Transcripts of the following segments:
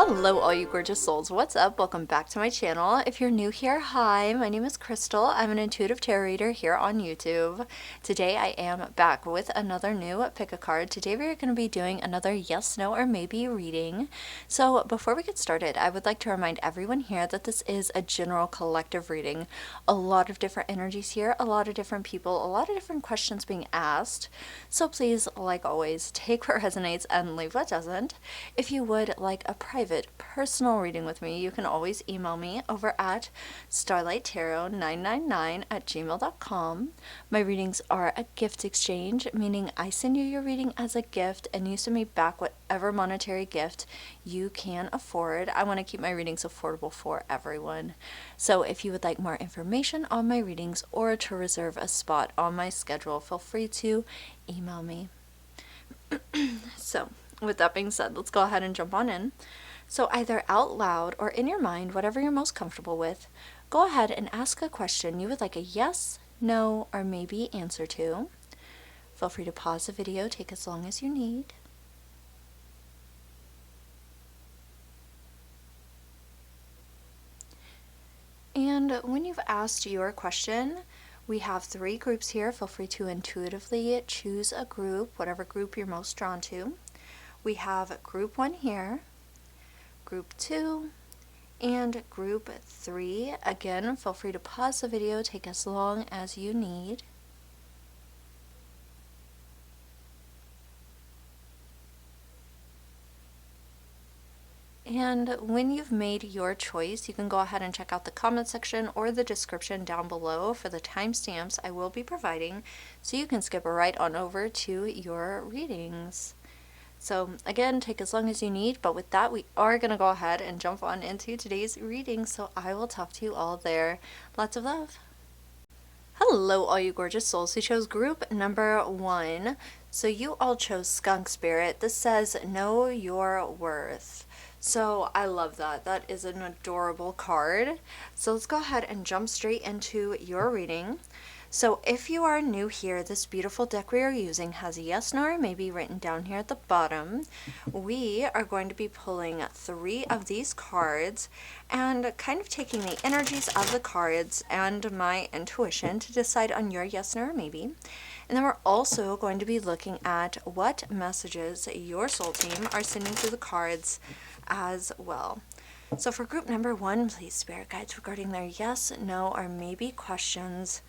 Hello all you gorgeous souls, what's up? Welcome back to my channel. If you're new here, hi, my name is Crystal. I'm an intuitive tarot reader here on YouTube. Today I am back with another new pick a card. Today we're going to be doing another yes, no, or maybe reading. So before we get started, I would like to remind everyone here that this is a general collective reading. A lot of different energies here, a lot of different people, a lot of different questions being asked. So please, like always, take what resonates and leave what doesn't. If you would like a private personal reading with me, you can always email me over at starlighttarot999@gmail.com. My readings are a gift exchange, meaning I send you your reading as a gift and you send me back whatever monetary gift you can afford. I want to keep my readings affordable for everyone. So if you would like more information on my readings or to reserve a spot on my schedule, feel free to email me. So with that being said, let's go ahead and jump on in. So either out loud or in your mind, whatever you're most comfortable with, go ahead and ask a question you would like a yes, no, or maybe answer to. Feel free to pause the video, take as long as you need. And when you've asked your question, we have 3 groups here. Feel free to intuitively choose a group, whatever group you're most drawn to. We have group 1 here, group 2, and group 3. Again, feel free to pause the video, take as long as you need. And when you've made your choice, you can go ahead and check out the comment section or the description down below for the timestamps I will be providing, so you can skip right on over to your readings. So again, take as long as you need, but with that, we are going to go ahead and jump on into today's reading, so I will talk to you all there. Lots of love. Hello, all you gorgeous souls who chose group number 1. So you all chose Skunk Spirit. This says, know your worth. So I love that. That is an adorable card. So let's go ahead and jump straight into your reading. So if you are new here, this beautiful deck we are using has a yes, no, or maybe written down here at the bottom. We are going to be pulling 3 of these cards and kind of taking the energies of the cards and my intuition to decide on your yes, no, or maybe. And then we're also going to be looking at what messages your soul team are sending through the cards as well. So for group number 1, please, spirit guides, regarding their yes, no, or maybe questions,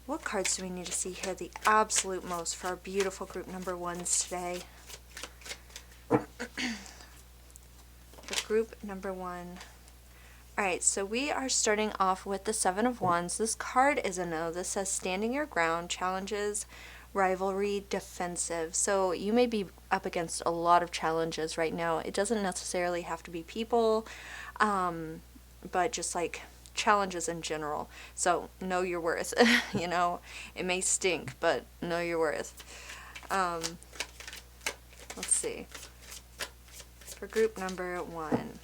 what cards do we need to see here the absolute most for our beautiful group number 1s today? For group number 1. Alright, so we are starting off with the 7 of Wands. This card is a no. This says standing your ground, challenges, rivalry, defensive. So you may be up against a lot of challenges right now. It doesn't necessarily have to be people, but just like challenges in general. So know your worth. You know, it may stink, but know your worth. Let's see. For group number 1.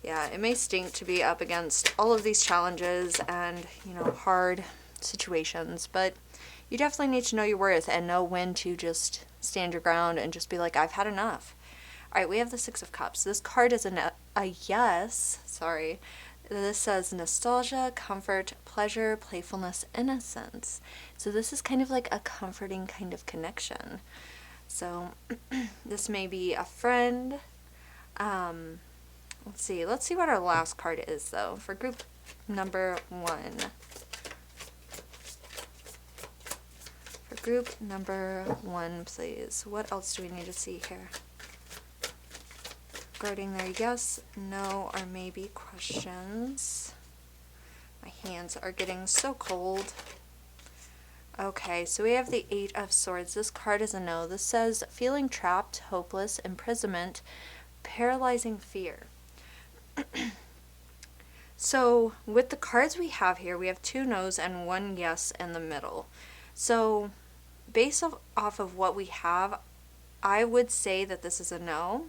Yeah, it may stink to be up against all of these challenges and, you know, hard situations, but you definitely need to know your worth and know when to just stand your ground and just be like, I've had enough. Alright, we have the 6 of Cups. This card is a yes. Sorry. This says nostalgia, comfort, pleasure, playfulness, innocence. So this is kind of like a comforting kind of connection. So this may be a friend. Let's see what our last card is though for group number 1. For group number 1, please. What else do we need to see here? Regarding their yes, no, or maybe questions. My hands are getting so cold. Okay, so we have the 8 of Swords. This card is a no. This says feeling trapped, hopeless, imprisonment, paralyzing fear. So with the cards we have here, we have 2 no's and 1 yes in the middle. So based off of what we have, I would say that this is a no.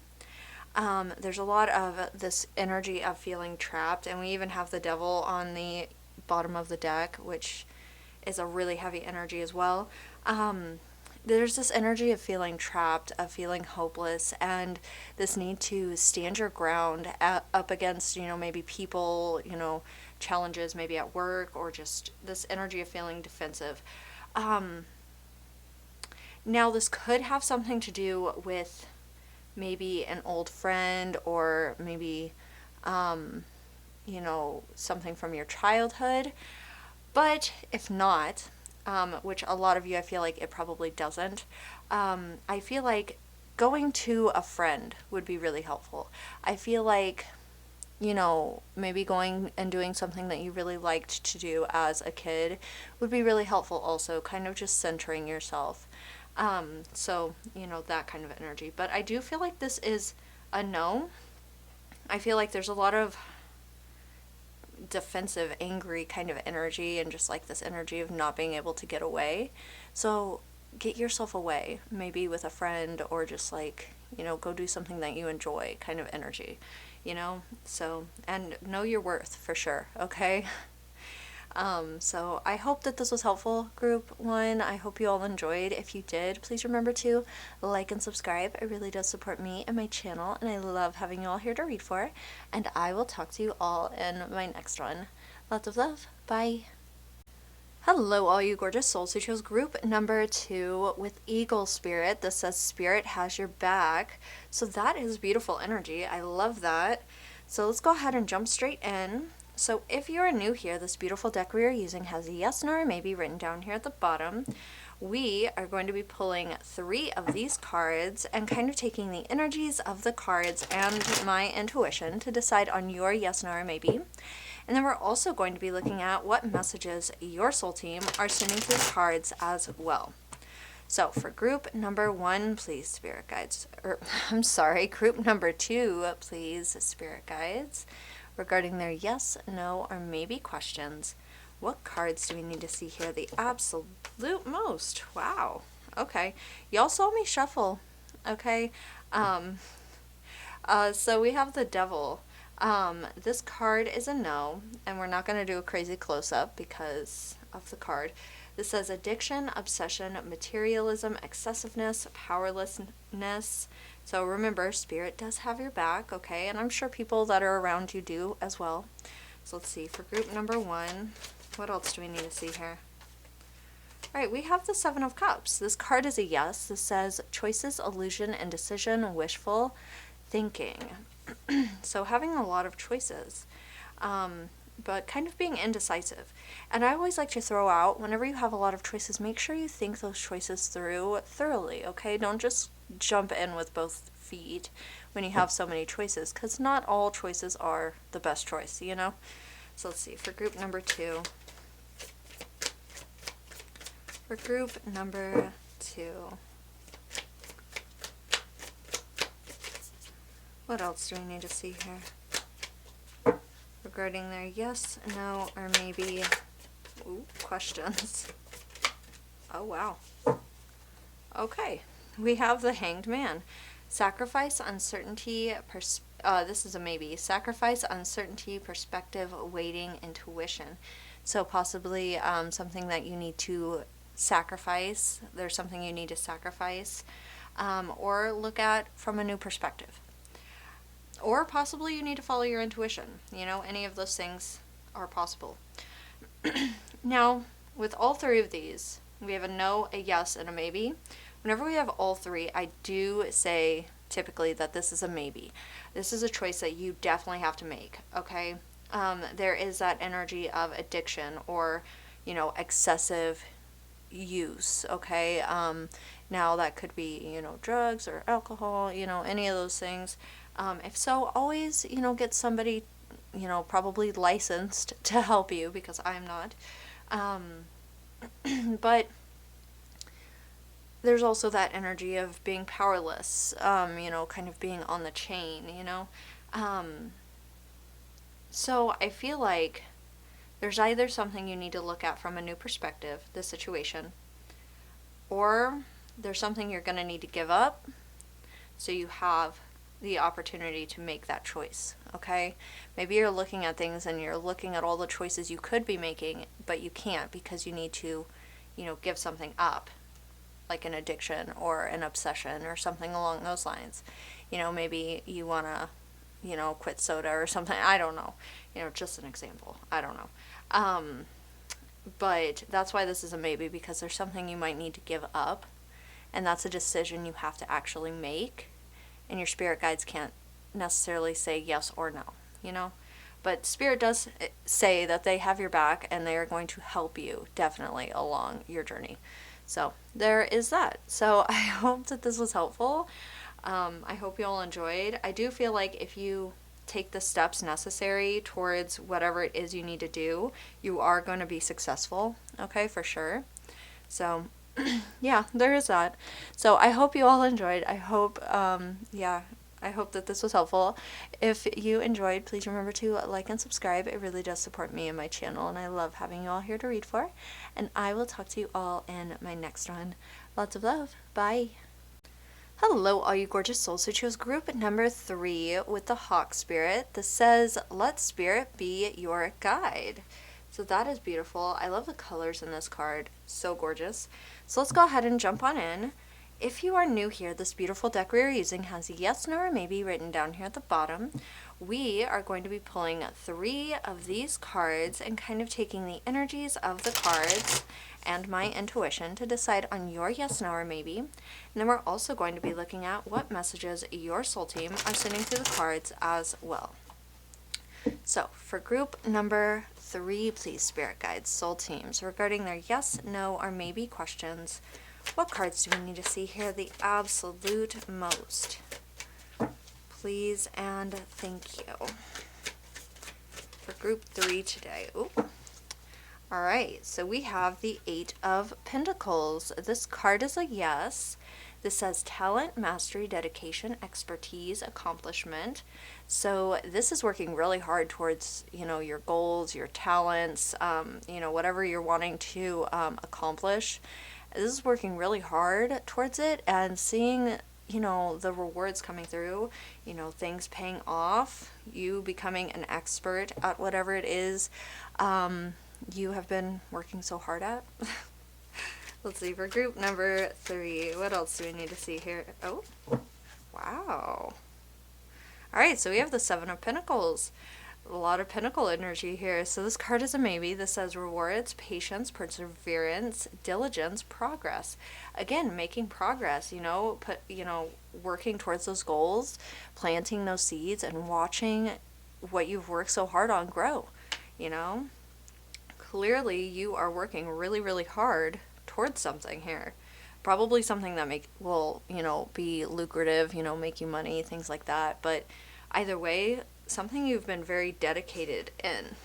There's a lot of this energy of feeling trapped, and we even have the Devil on the bottom of the deck, which is a really heavy energy as well. there's this energy of feeling trapped, of feeling hopeless, and this need to stand your ground up against, maybe people, challenges maybe at work, or just this energy of feeling defensive. Now, this could have something to do with maybe an old friend, or maybe, something from your childhood. But if not, which a lot of you, I feel like it probably doesn't, I feel like going to a friend would be really helpful. I feel like, maybe going and doing something that you really liked to do as a kid would be really helpful also, kind of just centering yourself. So, that kind of energy. But I do feel like this is a no. I feel like there's a lot of defensive, angry kind of energy, and just like this energy of not being able to get away. So get yourself away, maybe with a friend, or just like, go do something that you enjoy kind of energy, So, and know your worth for sure, okay? So I hope that this was helpful, group one. I hope you all enjoyed. If you did, please remember to like and subscribe. It really does support me and my channel, and I love having you all here to read for. And I will talk to you all in my next one. Lots of love. Bye. Hello, all you gorgeous souls who chose group number 2 with Eagle Spirit. This says Spirit has your back. So that is beautiful energy. I love that. So let's go ahead and jump straight in. So if you are new here, this beautiful deck we are using has a yes, no, or maybe written down here at the bottom. We are going to be pulling 3 of these cards and kind of taking the energies of the cards and my intuition to decide on your yes, no, or maybe. And then we're also going to be looking at what messages your soul team are sending to the cards as well. So for group number 1, please, spirit guides. Group number 2, please, spirit guides. Regarding their yes, no, or maybe questions, what cards do we need to see here? The absolute most. Wow. Okay. Y'all saw me shuffle. Okay. So we have the Devil. This card is a no, and we're not going to do a crazy close-up because of the card. This says addiction, obsession, materialism, excessiveness, powerlessness. So remember, Spirit does have your back, okay? And I'm sure people that are around you do as well. So let's see, for group number 1, what else do we need to see here? All right, we have the 7 of Cups. This card is a yes. This says choices, illusion, indecision, wishful thinking. So having a lot of choices, but kind of being indecisive. And I always like to throw out, whenever you have a lot of choices, make sure you think those choices through thoroughly, okay? Don't just jump in with both feet when you have so many choices, because not all choices are the best choice, So let's see, for group number 2. For group number 2. What else do we need to see here? Regarding their yes, no, or maybe questions. Oh, wow. Okay, we have the Hanged Man. Sacrifice, uncertainty, this is a maybe. Sacrifice, uncertainty, perspective, waiting, intuition. So possibly something that you need to sacrifice. There's something you need to sacrifice, or look at from a new perspective. Or possibly you need to follow your intuition. Any of those things are possible. Now, with all 3 of these, we have a no, a yes, and a maybe. Whenever we have all 3, I do say typically that this is a maybe. This is a choice that you definitely have to make, okay? There is that energy of addiction, or, excessive use, okay? Now that could be, drugs or alcohol, any of those things. If so, always, get somebody, probably licensed to help you, because I'm not. But there's also that energy of being powerless, kind of being on the chain, So I feel like there's either something you need to look at from a new perspective, the situation, or there's something you're going to need to give up so you have the opportunity to make that choice, okay? Maybe you're looking at things and you're looking at all the choices you could be making, but you can't because you need to, give something up. like an addiction or an obsession or something along those lines. You know, maybe you want to, you know, quit soda or something. I don't know. You know, just an example. I don't know. But that's why this is a maybe, because there's something you might need to give up, and that's a decision you have to actually make, and your spirit guides can't necessarily say yes or no, you know? But spirit does say that they have your back and they are going to help you definitely along your journey. So there is that. So I hope that this was helpful. I hope you all enjoyed. I do feel like if you take the steps necessary towards whatever it is you need to do, you are going to be successful, okay, for sure. So yeah, there is that. So I hope you all enjoyed. I hope I hope that this was helpful. If you enjoyed, please remember to like and subscribe. It really does support me and my channel, and I love having you all here to read for. And I will talk to you all in my next one. Lots of love. Bye. Hello, all you gorgeous souls who chose group number 3 with the Hawk Spirit. This says, let Spirit be your guide. So that is beautiful. I love the colors in this card. So gorgeous. So let's go ahead and jump on in. If you are new here, this beautiful deck we are using has a yes, no, or maybe written down here at the bottom. We are going to be pulling 3 of these cards and kind of taking the energies of the cards and my intuition to decide on your yes, no, or maybe. And then we're also going to be looking at what messages your soul team are sending through the cards as well. So for group number 3, please, spirit guides, soul teams, regarding their yes, no, or maybe questions, what cards do we need to see here the absolute most? Please and thank you. For group 3 today. Ooh. All right, so we have the 8 of Pentacles. This card is a yes. This says talent, mastery, dedication, expertise, accomplishment. So this is working really hard towards, you know, your goals, your talents, you know, whatever you're wanting to accomplish. This is working really hard towards it, and seeing, you know, the rewards coming through, you know, things paying off, you becoming an expert at whatever it is you have been working so hard at. Let's see, for group number 3, what else do we need to see here? Oh, wow. All right, so we have the 7 of Pentacles. A lot of pentacle energy here. So this card is a maybe. This says rewards, patience, perseverance, diligence, progress. Again, making progress, you know, working towards those goals, planting those seeds, and watching what you've worked so hard on grow, you know. Clearly you are working really, really hard towards something here. Probably something that will, you know, be lucrative, you know, make you money, things like that. But either way, something you've been very dedicated in.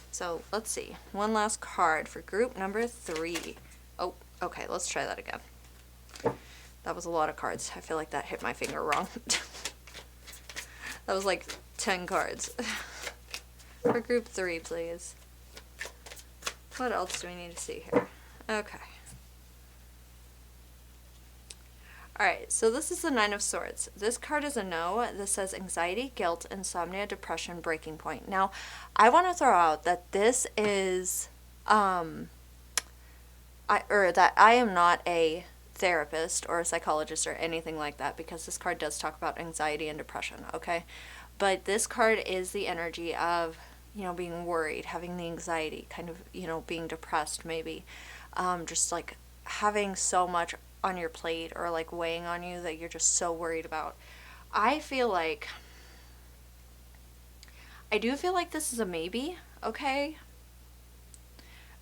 So let's see. One last card for group number 3. Oh, okay, let's try that again. That was a lot of cards. I feel like that hit my finger wrong. That was like 10 cards. For group 3, please. What else do we need to see here? Okay. Alright, so this is the 9 of Swords. This card is a no. This says anxiety, guilt, insomnia, depression, breaking point. Now, I want to throw out that this is, that I am not a therapist or a psychologist or anything like that, because this card does talk about anxiety and depression, okay? But this card is the energy of, you know, being worried, having the anxiety, kind of, you know, being depressed maybe, just like having so much on your plate or like weighing on you that you're just so worried about. I do feel like this is a maybe, okay?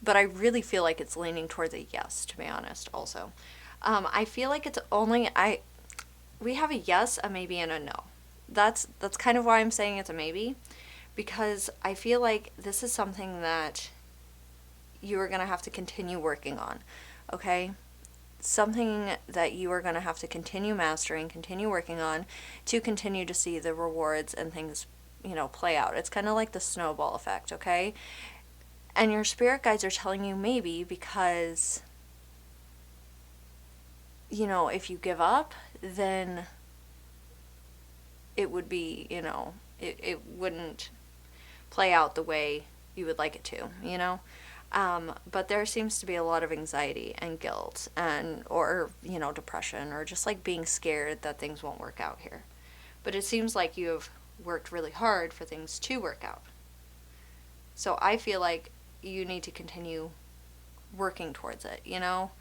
But I really feel like it's leaning towards a yes, to be honest, also. I feel like it's only, we have a yes, a maybe, and a no. That's kind of why I'm saying it's a maybe, because I feel like this is something that you are going to have to continue working on, okay? Something that you are going to have to continue mastering, continue working on, to continue to see the rewards and things, you know, play out. It's kind of like the snowball effect, okay? And your spirit guides are telling you maybe because, you know, if you give up, then it would be, you know, it wouldn't play out the way you would like it to, you know? But there seems to be a lot of anxiety and guilt and, or, you know, depression, or just like being scared that things won't work out here. But it seems like you've worked really hard for things to work out. So I feel like you need to continue working towards it, you know,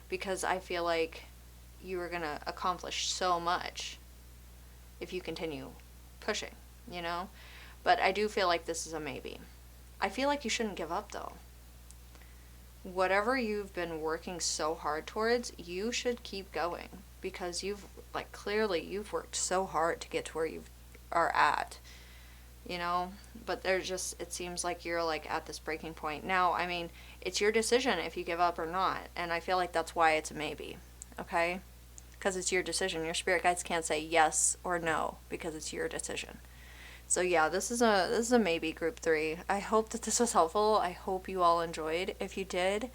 because I feel like you are going to accomplish so much if you continue pushing, you know. But I do feel like this is a maybe. I feel like you shouldn't give up though. Whatever you've been working so hard towards, you should keep going, because you've, like, clearly you've worked so hard to get to where you are at, you know. But there's just, it seems like you're like at this breaking point now. I mean, it's your decision if you give up or not, and I feel like that's why it's a maybe. Okay, because it's your decision. Your spirit guides can't say yes or no because it's your decision. So yeah, this is a maybe, group 3. I hope that this was helpful. I hope you all enjoyed. If you did,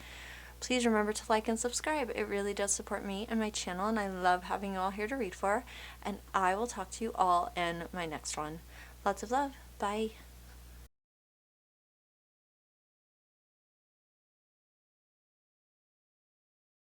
please remember to like and subscribe. It really does support me and my channel, and I love having you all here to read for. And I will talk to you all in my next one. Lots of love. Bye.